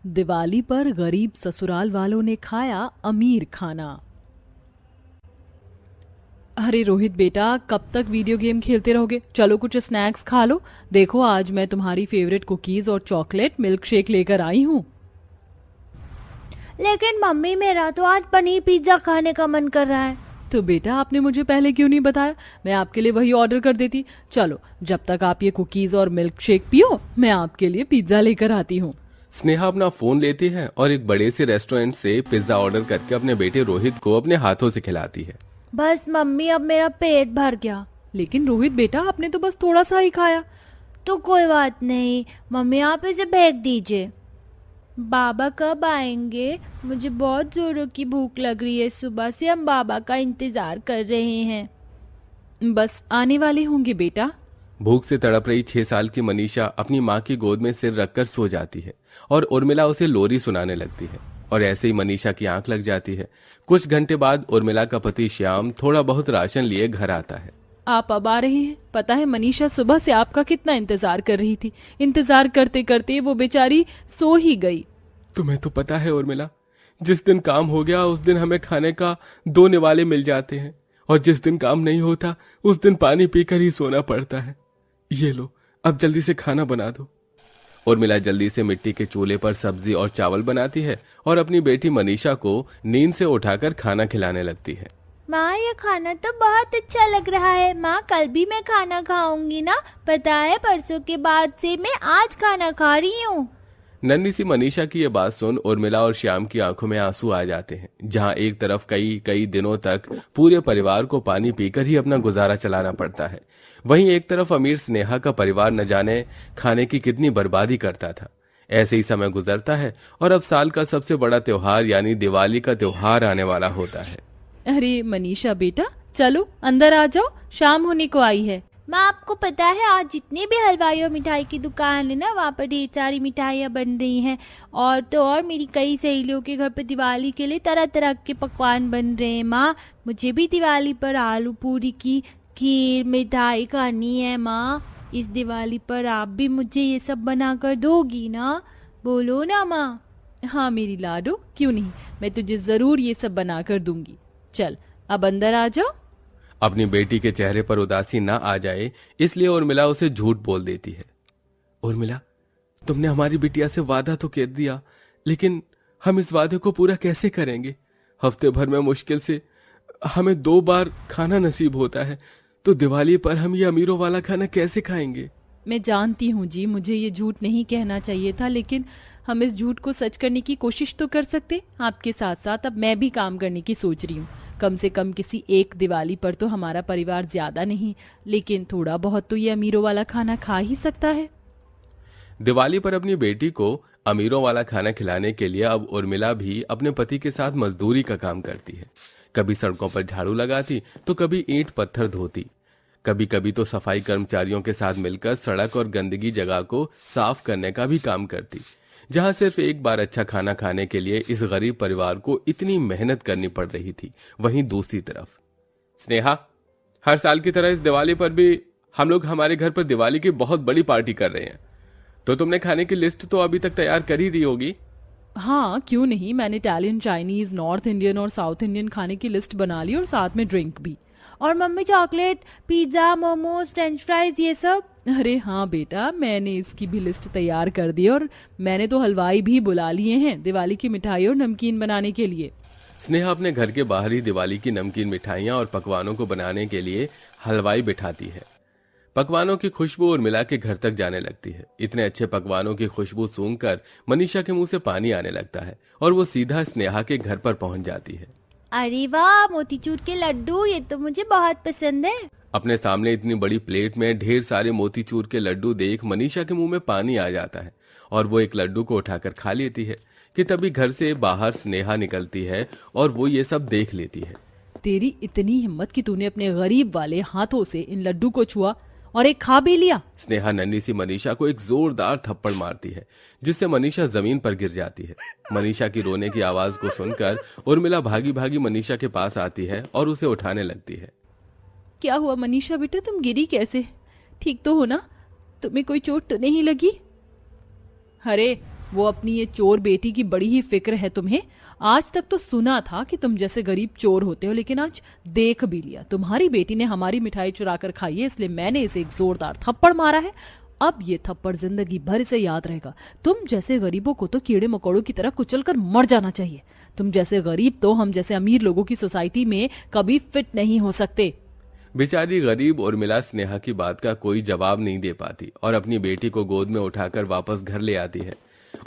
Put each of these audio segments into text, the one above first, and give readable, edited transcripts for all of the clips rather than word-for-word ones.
दिवाली पर गरीब ससुराल वालों ने खाया अमीर खाना। अरे रोहित बेटा, कब तक वीडियो गेम खेलते रहोगे? चलो कुछ स्नैक्स खा लो। देखो आज मैं तुम्हारी फेवरेट कुकीज और चॉकलेट मिल्क शेक लेकर आई हूँ। लेकिन मम्मी, मेरा तो आज पनीर पिज्जा खाने का मन कर रहा है। तो बेटा आपने मुझे पहले क्यों नहीं बताया? मैं आपके लिए वही ऑर्डर कर देती। चलो जब तक आप ये कुकीज और मिल्क शेक पियो, मैं आपके लिए पिज्जा लेकर आती हूँ। स्नेहा अपना फोन लेती है और एक बड़े से रेस्टोरेंट से पिज्जा ऑर्डर करके अपने बेटे रोहित को अपने हाथों से खिलाती है। बस मम्मी, अब मेरा पेट भर गया। लेकिन रोहित बेटा आपने तो बस थोड़ा सा ही खाया। तो कोई बात नहीं मम्मी, आप इसे फेंक दीजिए। बाबा कब आएंगे? मुझे बहुत जोरों की भूख लग रही है। सुबह से हम बाबा का इंतजार कर रहे हैं। बस आने वाले होंगे बेटा। भूख से तड़प रही 6 साल की मनीषा अपनी माँ की गोद में सिर रखकर सो जाती है और उर्मिला उसे लोरी सुनाने लगती है। और ऐसे ही मनीषा की आंख लग जाती है। कुछ घंटे बाद उर्मिला का पति श्याम थोड़ा बहुत राशन लिए घर आता है। आप अब आ रहे हैं? पता है मनीषा सुबह से आपका कितना इंतजार कर रही थी। इंतजार करते करते वो बेचारी सो ही गई। तुम्हें तो पता है उर्मिला, जिस दिन काम हो गया उस दिन हमें खाने का 2 निवाले मिल जाते हैं, और जिस दिन काम नहीं होता उस दिन पानी पीकर ही सोना पड़ता है। ये लो, अब जल्दी से खाना बना दो। उर्मिला जल्दी से मिट्टी के चूल्हे पर सब्जी और चावल बनाती है और अपनी बेटी मनीषा को नींद से उठाकर खाना खिलाने लगती है। माँ, ये खाना तो बहुत अच्छा लग रहा है। माँ, कल भी मैं खाना खाऊंगी ना? पता है परसों के बाद से मैं आज खाना खा रही हूँ। नन्ही सी मनीषा की ये बात सुन उर्मिला और श्याम की आंखों में आंसू आ जाते हैं। जहां एक तरफ कई कई दिनों तक पूरे परिवार को पानी पीकर ही अपना गुजारा चलाना पड़ता है, वहीं एक तरफ अमीर स्नेहा का परिवार न जाने खाने की कितनी बर्बादी करता था। ऐसे ही समय गुजरता है और अब साल का सबसे बड़ा त्योहार यानी दिवाली का त्योहार आने वाला होता है। अरे मनीषा बेटा, चलो अंदर आ जाओ, शाम होने को आई है। माँ, आपको पता है आज जितनी भी हलवाई और मिठाई की दुकान है ना, वहाँ पर ढेर सारी मिठाइयाँ बन रही हैं। और तो और मेरी कई सहेलियों के घर पर दिवाली के लिए तरह तरह के पकवान बन रहे हैं। माँ, मुझे भी दिवाली पर आलू पूरी की खीर मिठाई खानी है। माँ, इस दिवाली पर आप भी मुझे ये सब बना कर दोगी ना? बोलो ना माँ। हाँ मेरी लाडो, क्यों नहीं, मैं तुझे जरूर ये सब बना कर दूंगी। चल अब अंदर आ जाओ। अपनी बेटी के चेहरे पर उदासी ना आ जाए इसलिए उर्मिला उसे झूठ बोल देती है। उर्मिला, तुमने हमारी बिटिया से वादा तो कर दिया, लेकिन हम इस वादे को पूरा कैसे करेंगे? हफ्ते भर में मुश्किल से हमें 2 बार खाना नसीब होता है, तो दिवाली पर हम ये अमीरों वाला खाना कैसे खाएंगे? मैं जानती हूँ जी, मुझे ये झूठ नहीं कहना चाहिए था, लेकिन हम इस झूठ को सच करने की कोशिश तो कर सकते। आपके साथ साथ अब मैं भी काम करने की सोच रही हूँ। कम से कम किसी एक दिवाली पर तो हमारा परिवार ज्यादा नहीं, लेकिन थोड़ा बहुत तो ये अमीरों वाला खाना खा ही सकता है। दिवाली पर अपनी बेटी को अमीरों वाला खाना खिलाने के लिए अब उर्मिला भी अपने पति के साथ मजदूरी का काम करती है। कभी सड़कों पर झाड़ू लगाती तो कभी ईंट पत्थर धोती, कभी कभी तो सफाई कर्मचारियों के साथ मिलकर सड़क और गंदगी जगह को साफ करने का भी काम करती। जहां सिर्फ एक बार अच्छा खाना खाने के लिए इस गरीब परिवार को इतनी मेहनत करनी पड़ रही थी, वहीं दूसरी तरफ स्नेहा, हर साल की तरह इस दिवाली पर भी हम लोग हमारे घर पर दिवाली की बहुत बड़ी पार्टी कर रहे हैं, तो तुमने खाने की लिस्ट तो अभी तक तैयार कर ही रही होगी। हाँ क्यों नहीं, मैंने इटालियन, चाइनीज, नॉर्थ इंडियन और साउथ इंडियन खाने की लिस्ट बना ली और साथ में ड्रिंक भी। और mummy, chocolate, pizza, momos, French fries, ये सब? अरे हाँ बेटा, मैंने इसकी भी लिस्ट तैयार कर दी और मैंने तो हलवाई भी बुला लिए हैं दिवाली की मिठाई और नमकीन बनाने के लिए। स्नेहा अपने घर के बाहर ही दिवाली की नमकीन मिठाइयाँ और पकवानों को बनाने के लिए हलवाई बिठाती है। पकवानों की खुशबू उर्मिला के घर तक जाने लगती है। इतने अच्छे पकवानों की खुशबू सूंघकर मनीषा के मुंह से पानी आने लगता है और वो सीधा स्नेहा के घर पर पहुंच जाती है। अरे वाह, मोतीचूर के लड्डू, ये तो मुझे बहुत पसंद है। अपने सामने इतनी बड़ी प्लेट में ढेर सारे मोतीचूर के लड्डू देख मनीषा के मुंह में पानी आ जाता है और वो एक लड्डू को उठाकर खा लेती है कि तभी घर से बाहर स्नेहा निकलती है और वो ये सब देख लेती है। तेरी इतनी हिम्मत कि तूने अपने गरीब वाले हाथों से इन लड्डू को छुआ और एक खा भी लिया। स्नेहा नन्ही सी मनीषा को एक जोरदार थप्पड़ मारती है जिससे मनीषा जमीन पर गिर जाती है। मनीषा की रोने की आवाज को सुनकर उर्मिला भागी भागी मनीषा के पास आती है और उसे उठाने लगती है। क्या हुआ मनीषा बेटा, तुम गिरी कैसे? ठीक तो हो ना? तुम्हें कोई चोट तो नहीं लगी? अरे वो अपनी ये चोर बेटी की बड़ी ही फिक्र है तुम्हें। आज तक तो सुना था कि तुम जैसे गरीब चोर होते हो, लेकिन आज देख भी लिया। तुम्हारी बेटी ने हमारी मिठाई चुरा कर खाई है, इसलिए मैंने इसे एक जोरदार थप्पड़ मारा है। अब ये थप्पड़ जिंदगी भर से याद रहेगा। तुम जैसे गरीबों को तो कीड़े मकोड़ों की तरह कुचल कर मर जाना चाहिए। तुम जैसे गरीब तो हम जैसे अमीर लोगों की सोसाइटी में कभी फिट नहीं हो सकते। बेचारी गरीब उर्मिला स्नेहा की बात का कोई जवाब नहीं दे पाती और अपनी बेटी को गोद में उठाकर वापस घर ले आती है।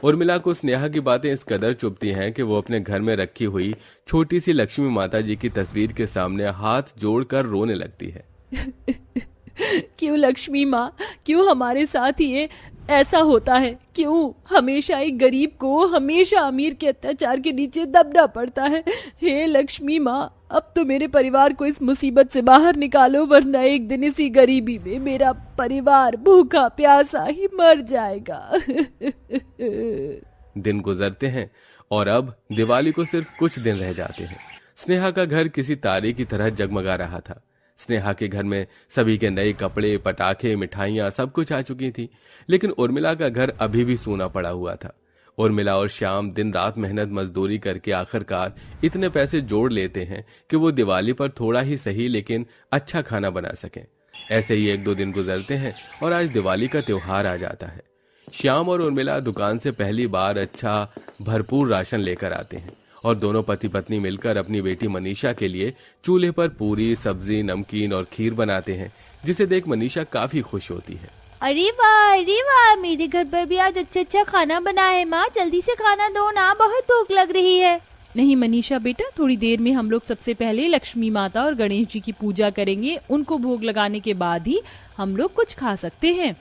उर्मिला को स्नेहा की बातें इस कदर चुभती हैं कि वो अपने घर में रखी हुई छोटी सी लक्ष्मी माता जी की तस्वीर के सामने हाथ जोड़कर रोने लगती है। क्यों लक्ष्मी माँ, क्यों हमारे साथ ये ऐसा होता है? क्यों हमेशा एक गरीब को हमेशा अमीर के अत्याचार के नीचे दबना पड़ता है? हे लक्ष्मी माँ, अब तो मेरे परिवार को इस मुसीबत से बाहर निकालो, वरना एक दिन इसी गरीबी में मेरा परिवार भूखा प्यासा ही मर जाएगा। दिन गुजरते हैं और अब दिवाली को सिर्फ कुछ दिन रह जाते हैं। स्नेहा का घर किसी तारे की तरह जगमगा रहा था। स्नेहा के घर में सभी के नए कपड़े, पटाखे, मिठाइयां सब कुछ आ चुकी थी, लेकिन उर्मिला का घर अभी भी सूना पड़ा हुआ था। उर्मिला और श्याम दिन रात मेहनत मजदूरी करके आखिरकार इतने पैसे जोड़ लेते हैं कि वो दिवाली पर थोड़ा ही सही लेकिन अच्छा खाना बना सकें। ऐसे ही 1-2 दिन गुजरते हैं और आज दिवाली का त्योहार आ जाता है। श्याम और उर्मिला दुकान से पहली बार अच्छा भरपूर राशन लेकर आते हैं और दोनों पति पत्नी मिलकर अपनी बेटी मनीषा के लिए चूल्हे पर पूरी, सब्जी, नमकीन और खीर बनाते हैं, जिसे देख मनीषा काफी खुश होती है। अरे वाह, मेरे घर पर भी आज अच्छा खाना बना है। माँ जल्दी से खाना दो ना, बहुत भूख लग रही है। नहीं मनीषा बेटा, थोड़ी देर में हम लोग सबसे पहले लक्ष्मी माता और गणेश जी की पूजा करेंगे। उनको भोग लगाने के बाद ही हम लोग कुछ खा सकते हैं।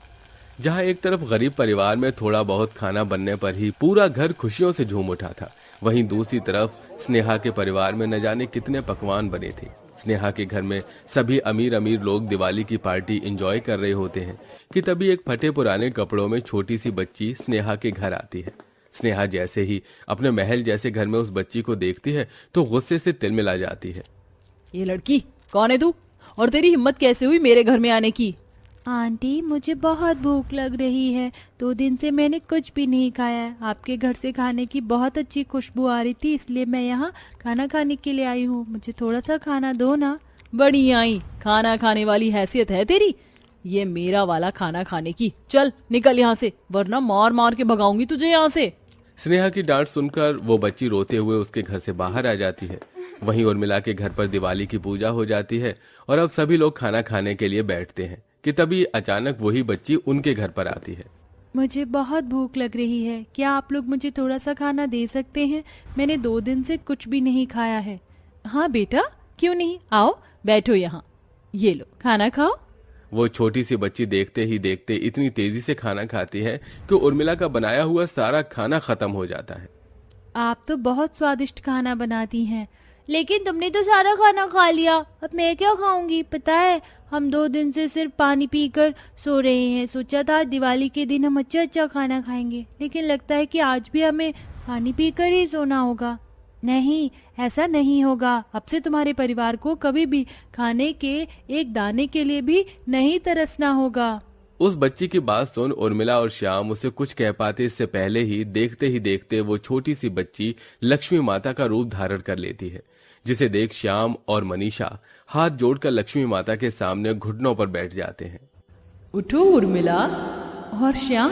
जहाँ एक तरफ गरीब परिवार में थोड़ा बहुत खाना बनने पर ही पूरा घर खुशियों से झूम उठा था, वहीं दूसरी तरफ स्नेहा के परिवार में न जाने कितने पकवान बने थे। स्नेहा के घर में सभी अमीर अमीर लोग दिवाली की पार्टी एंजॉय कर रहे होते हैं कि तभी एक फटे पुराने कपड़ों में छोटी सी बच्ची स्नेहा के घर आती है। स्नेहा जैसे ही अपने महल जैसे घर में उस बच्ची को देखती है तो गुस्से से तिलमिला जाती है। ये लड़की कौन है तू, और तेरी हिम्मत कैसे हुई मेरे घर में आने की? आंटी मुझे बहुत भूख लग रही है, 2 दिन से मैंने कुछ भी नहीं खाया है। आपके घर से खाने की बहुत अच्छी खुशबू आ रही थी, इसलिए मैं यहाँ खाना खाने के लिए आई हूँ। मुझे थोड़ा सा खाना दो ना। बड़ी आई खाना खाने वाली हैसियत है तेरी, ये मेरा वाला खाना खाने की। चल निकल यहाँ से, वरना मार मार के भगाऊंगी तुझे यहाँ से। स्नेहा की डांट सुनकर वो बच्ची रोते हुए उसके घर से बाहर आ जाती है। वहीं उर्मिला के घर पर दिवाली की पूजा हो जाती है और अब सभी लोग खाना खाने के लिए बैठते हैं कि तभी अचानक वही बच्ची उनके घर पर आती है। मुझे बहुत भूख लग रही है, क्या आप लोग मुझे थोड़ा सा खाना दे सकते हैं? मैंने 2 दिन से कुछ भी नहीं खाया है। हाँ बेटा, क्यों नहीं, आओ बैठो यहाँ, ये लो खाना खाओ। वो छोटी सी बच्ची देखते ही देखते इतनी तेजी से खाना खाती है कि उर्मिला का बनाया हुआ सारा खाना खत्म हो जाता है। आप तो बहुत स्वादिष्ट खाना बनाती हैं, लेकिन तुमने तो सारा खाना खा लिया। अब मैं क्या खाऊंगी? पता है हम 2 दिन से सिर्फ पानी पीकर सो रहे हैं। सोचा था दिवाली के दिन हम अच्छा खाना खाएंगे, लेकिन लगता है कि आज भी हमें पानी पीकर ही सोना होगा। नहीं, ऐसा नहीं होगा। अब से तुम्हारे परिवार को कभी भी खाने के एक दाने के लिए भी नहीं तरसना होगा। उस बच्ची की बात सुन उर्मिला और श्याम उसे कुछ कह पाते इससे पहले ही देखते वो छोटी सी बच्ची लक्ष्मी माता का रूप धारण कर लेती है, जिसे देख श्याम और मनीषा हाथ जोड़कर लक्ष्मी माता के सामने घुटनों पर बैठ जाते हैं। उठो उर्मिला और श्याम,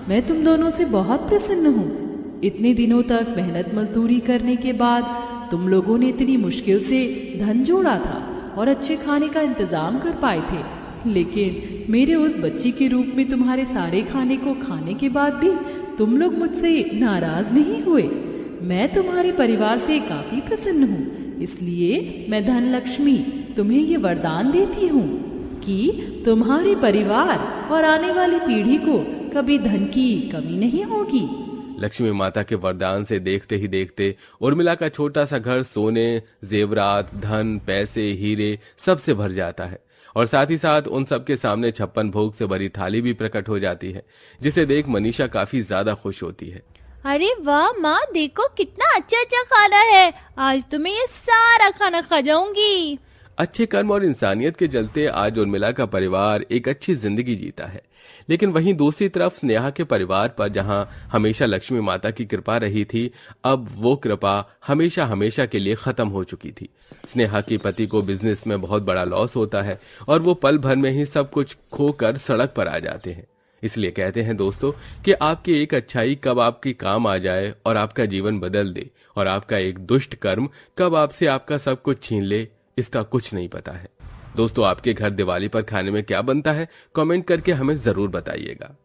मैं तुम दोनों से बहुत प्रसन्न हूँ। इतने दिनों तक मेहनत मजदूरी करने के बाद तुम लोगों ने इतनी मुश्किल से धन जोड़ा था और अच्छे खाने का इंतजाम कर पाए थे, लेकिन मेरे उस बच्ची के रूप में तुम्हारे सारे खाने को खाने के बाद भी तुम लोग मुझसे नाराज नहीं हुए। मैं तुम्हारे परिवार से काफी प्रसन्न हूँ, इसलिए मैं धन लक्ष्मी तुम्हें ये वरदान देती हूँ कि तुम्हारे परिवार और आने वाली पीढ़ी को कभी धन की कमी नहीं होगी। लक्ष्मी माता के वरदान से देखते ही देखते उर्मिला का छोटा सा घर सोने, जेवरात, धन, पैसे, हीरे सबसे भर जाता है और साथ ही साथ उन सबके सामने 56 भोग से भरी थाली भी प्रकट हो जाती है, जिसे देख मनीषा काफी ज्यादा खुश होती है। अरे वाह माँ, देखो कितना अच्छा खाना है। आज तो मैं ये सारा खाना खा जाऊंगी। अच्छे कर्म और इंसानियत के चलते आज उर्मिला का परिवार एक अच्छी जिंदगी जीता है। लेकिन वहीं दूसरी तरफ स्नेहा के परिवार पर जहां हमेशा लक्ष्मी माता की कृपा रही थी, अब वो कृपा हमेशा हमेशा के लिए खत्म हो चुकी थी। स्नेहा के पति को बिजनेस में बहुत बड़ा लॉस होता है और वो पल भर में ही सब कुछ खोकर सड़क पर आ जाते हैं। इसलिए कहते हैं दोस्तों कि आपकी एक अच्छाई कब आपकी काम आ जाए और आपका जीवन बदल दे, और आपका एक दुष्ट कर्म कब आपसे आपका सब कुछ छीन ले, इसका कुछ नहीं पता है। दोस्तों, आपके घर दिवाली पर खाने में क्या बनता है, कमेंट करके हमें जरूर बताइएगा।